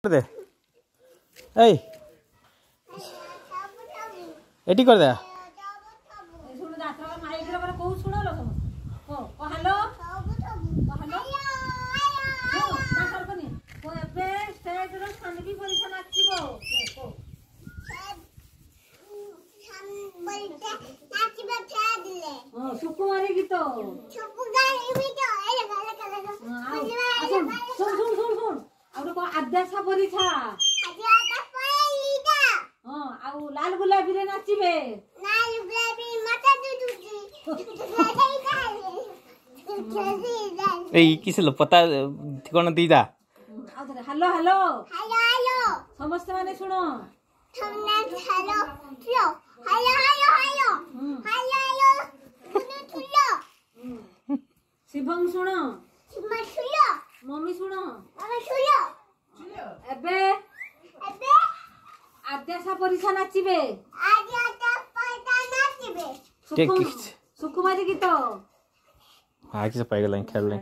दे ए eighty कर दे सुकुमारी गीत आद्यासा परीक्षा लाल गुलाबी रे नाचिबे ए किस लो पता कोन दीदा हेलो हेलो समस्त माने सुनो शिवम सुनो मम्मी सुनो एबे आद्यासा परीक्षा नाचिबे ठीक सुकुमारी गीत आगे से पाएगा खेल ले